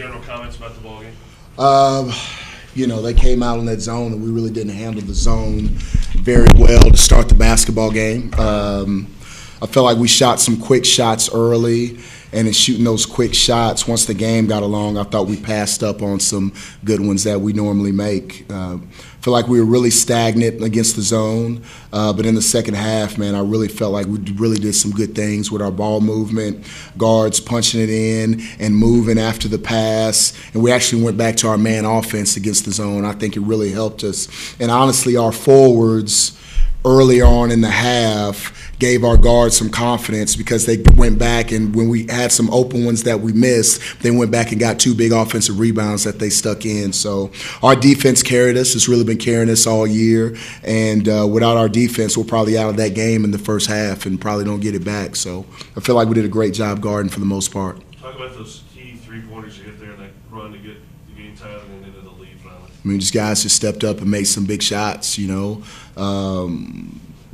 general comments about the ball game? They came out in that zone, and we really didn't handle the zone very well to start the basketball game. I felt like we shot some quick shots early, and in shooting those quick shots, once the game got along, I thought we passed up on some good ones that we normally make. I feel like we were really stagnant against the zone, but in the second half, man, I really felt like we really did some good things with our ball movement, guards punching it in and moving after the pass, and we actually went back to our man offense against the zone. I think it really helped us. And honestly, our forwards early on in the half gave our guards some confidence because they went back, and when we had some open ones that we missed, they went back and got 2 big offensive rebounds that they stuck in. So our defense carried us. It's really been carrying us all year, and without our defense, we're probably out of that game in the first half and probably don't get it back. So I feel like we did a great job guarding for the most part. Talk about those key three-pointers you hit there, that run to get the game tied and into the lead finally. I mean, these guys just stepped up and made some big shots,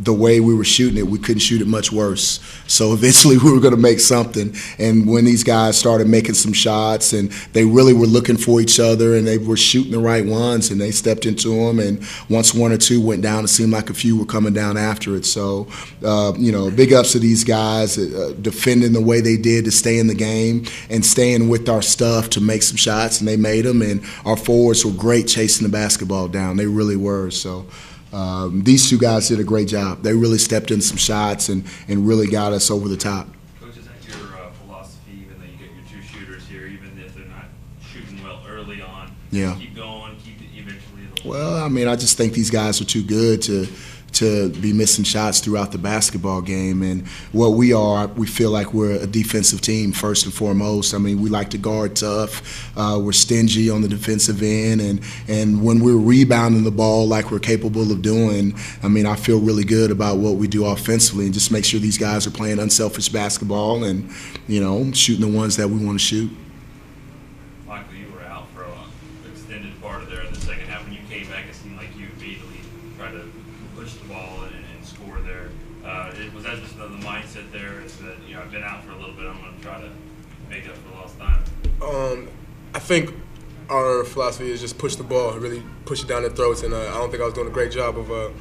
The way we were shooting it, we couldn't shoot it much worse. So eventually we were going to make something. And when these guys started making some shots, and they really were looking for each other, and they were shooting the right ones, and they stepped into them. And once 1 or 2 went down, it seemed like a few were coming down after it. So, big ups to these guys defending the way they did to stay in the game and staying with our stuff to make some shots, and they made them. And our forwards were great chasing the basketball down. They really were. So. These 2 guys did a great job. They really stepped in some shots and really got us over the top. Coach, is that your philosophy, even though you get your 2 shooters here, even if they're not shooting well early on? Yeah. Keep going, keep it eventually. Well, I mean, I just think these guys are too good to be missing shots throughout the basketball game. And what we are, we feel like we're a defensive team first and foremost. I mean, we like to guard tough. We're stingy on the defensive end. And when we're rebounding the ball like we're capable of doing, I mean, I feel really good about what we do offensively and just make sure these guys are playing unselfish basketball and, shooting the ones that we want to shoot. Michael, you were out for an extended part of there in the second half. When you came back, it seemed like you immediately tried to push the ball and score there. Was that just the mindset there? Is that I've been out for a little bit, I'm going to try to make up for lost time? I think our philosophy is just push the ball, really push it down their throats, and I don't think I was doing a great job of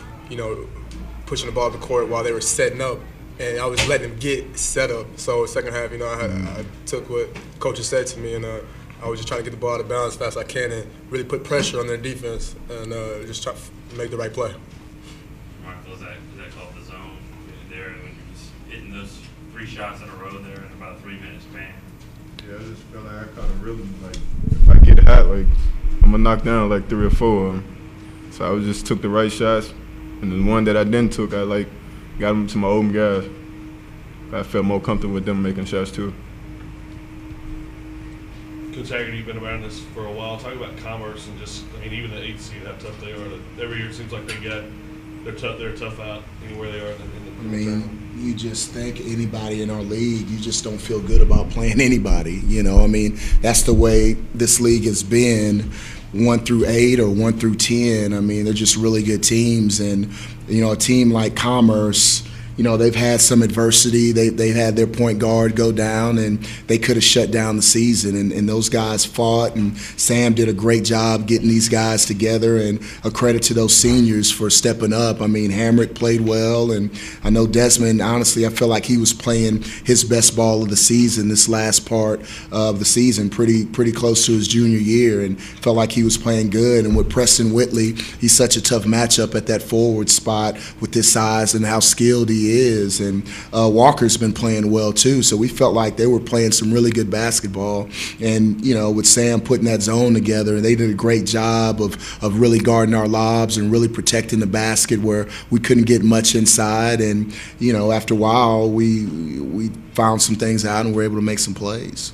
pushing the ball up the court while they were setting up, and I was letting them get set up. So second half, I took what coaches said to me, and I was just trying to get the ball out of bounds as fast as I can and really put pressure on their defense and just try to make the right play. Michael, is that called the zone there, when you're just hitting those 3 shots in a row there in about a 3-minute span? Yeah, I just feel like I kind of really, if I get hot, I'm going to knock down 3 or 4 of them. So I just took the right shots, and the one that I didn't took, I got them to my open guys. I felt more comfortable with them making shots too. Coach Haggard, you've been around this for a while. Talk about Commerce and just, even the 8th seed, how tough they are. Every year it seems like they're tough out anywhere they are in the tournament. You just think anybody in our league, you just don't feel good about playing anybody. That's the way this league has been, 1 through 8 or 1 through 10. They're just really good teams. And, a team like Commerce, they've had some adversity. They've had their point guard go down, and they could have shut down the season. And those guys fought, and Sam did a great job getting these guys together, and a credit to those seniors for stepping up. Hamrick played well, and I know Desmond, honestly, I feel like he was playing his best ball of the season this last part of the season, pretty close to his junior year, and felt like he was playing good. And with Preston Whitley, he's such a tough matchup at that forward spot with his size and how skilled he is. And Walker's been playing well too, so we felt like they were playing some really good basketball. And with Sam putting that zone together, they did a great job of really guarding our lobs and really protecting the basket where we couldn't get much inside. And after a while, we found some things out and were able to make some plays.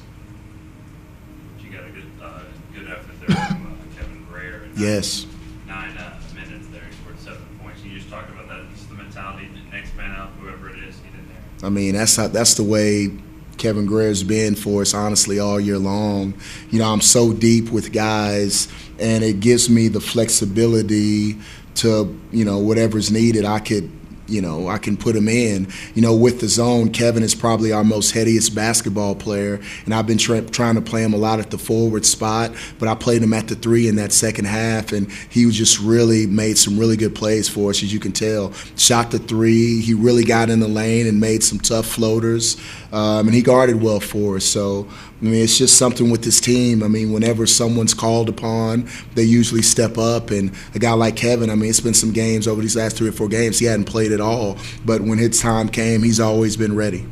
You got a good effort there from Kevin Greer. Yes. 9 minutes there, he scored 7 points. You just talked about that, just the mentality, next man out, whoever it is, get in there. That's the way Kevin Greer's been for us, honestly, all year long. I'm so deep with guys, and it gives me the flexibility to, whatever's needed. I could I can put him in. With the zone, Kevin is probably our most headiest basketball player, and I've been trying to play him a lot at the forward spot, but I played him at the 3 in that second half, and he just really made some really good plays for us, as you can tell. Shot the 3, he really got in the lane and made some tough floaters, and he guarded well for us. So, it's just something with this team. Whenever someone's called upon, they usually step up, and a guy like Kevin, it's been some games over these last 3 or 4 games, he hadn't played at all, but when his time came, he's always been ready.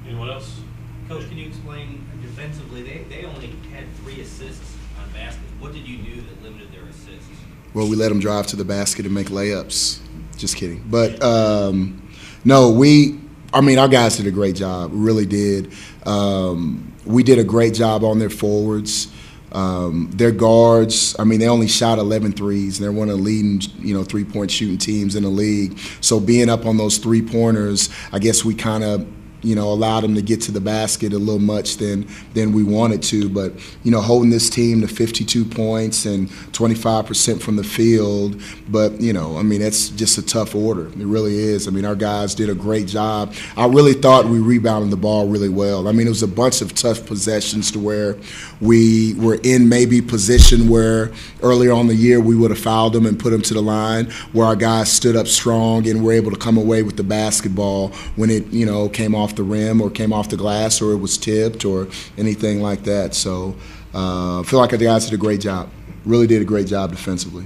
Anyone else? Coach, can you explain defensively? They only had 3 assists on baskets. What did you do that limited their assists? Well, we let them drive to the basket and make layups. Just kidding. But no, our guys did a great job. We really did. We did a great job on their forwards. Their guards, they only shot 11 threes, and they're one of the leading, 3-point shooting teams in the league. So being up on those 3-pointers, I guess we kind of, allowed them to get to the basket a little much than we wanted to. But, holding this team to 52 points and 25% from the field. But, that's just a tough order. It really is. Our guys did a great job. I really thought we rebounded the ball really well. It was a bunch of tough possessions to where we were in maybe position where earlier on the year we would have fouled them and put them to the line, where our guys stood up strong and were able to come away with the basketball when it, came off the rim or came off the glass or it was tipped or anything like that. So I feel like the guys did a great job. Really did a great job defensively.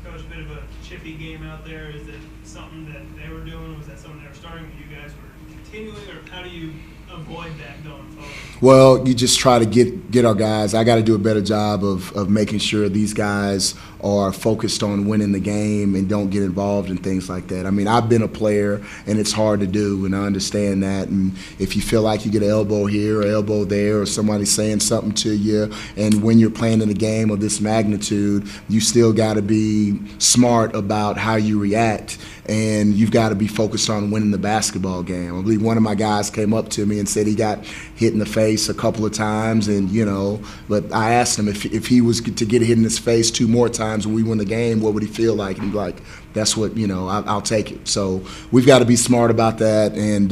Coach, a bit of a chippy game out there. Is it something that they were doing? Was that something they were starting that you guys were continuing, or how do you avoid that going forward? Well, you just try to get our guys. I got to do a better job of making sure these guys are focused on winning the game and don't get involved in things like that. I've been a player, and it's hard to do, and I understand that. And if you feel like you get an elbow here or elbow there, or somebody saying something to you, and when you're playing in a game of this magnitude, you still got to be smart about how you react, and you've got to be focused on winning the basketball game. I believe one of my guys came up to me and said he got hit in the face a couple of times, and but I asked him if he was to get hit in his face 2 more times when we win the game, what would he feel like? And he'd be like, that's what, I'll take it. So we've got to be smart about that and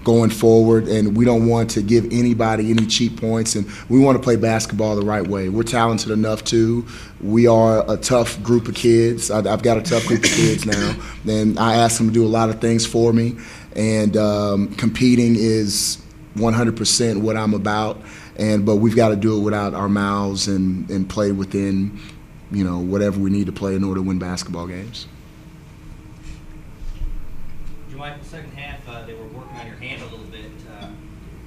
going forward, and we don't want to give anybody any cheap points, and we want to play basketball the right way. We're talented enough too. We are a tough group of kids. I've got a tough group of kids now, and I ask them to do a lot of things for me, and competing is 100% what I'm about, but we've got to do it without our mouths and play within whatever we need to play in order to win basketball games. JaMichael, second half, they were working on your hand a little bit.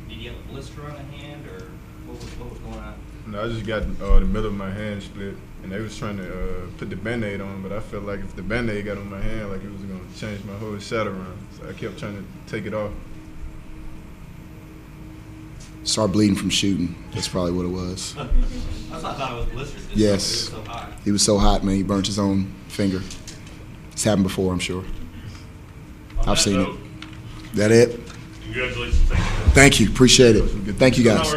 Did you have a blister on the hand, or what was going on? No, I just got the middle of my hand split, and they was trying to put the Band-Aid on, but I felt like if the Band-Aid got on my hand, like it was going to change my whole shot around. So I kept trying to take it off. Start bleeding from shooting. That's probably what it was. I thought it was blisters. Yes. It was so hot. He was so hot, man. He burnt his own finger. It's happened before, I'm sure. I've seen it. That it? Congratulations. Thank you. Appreciate it. Thank you, guys.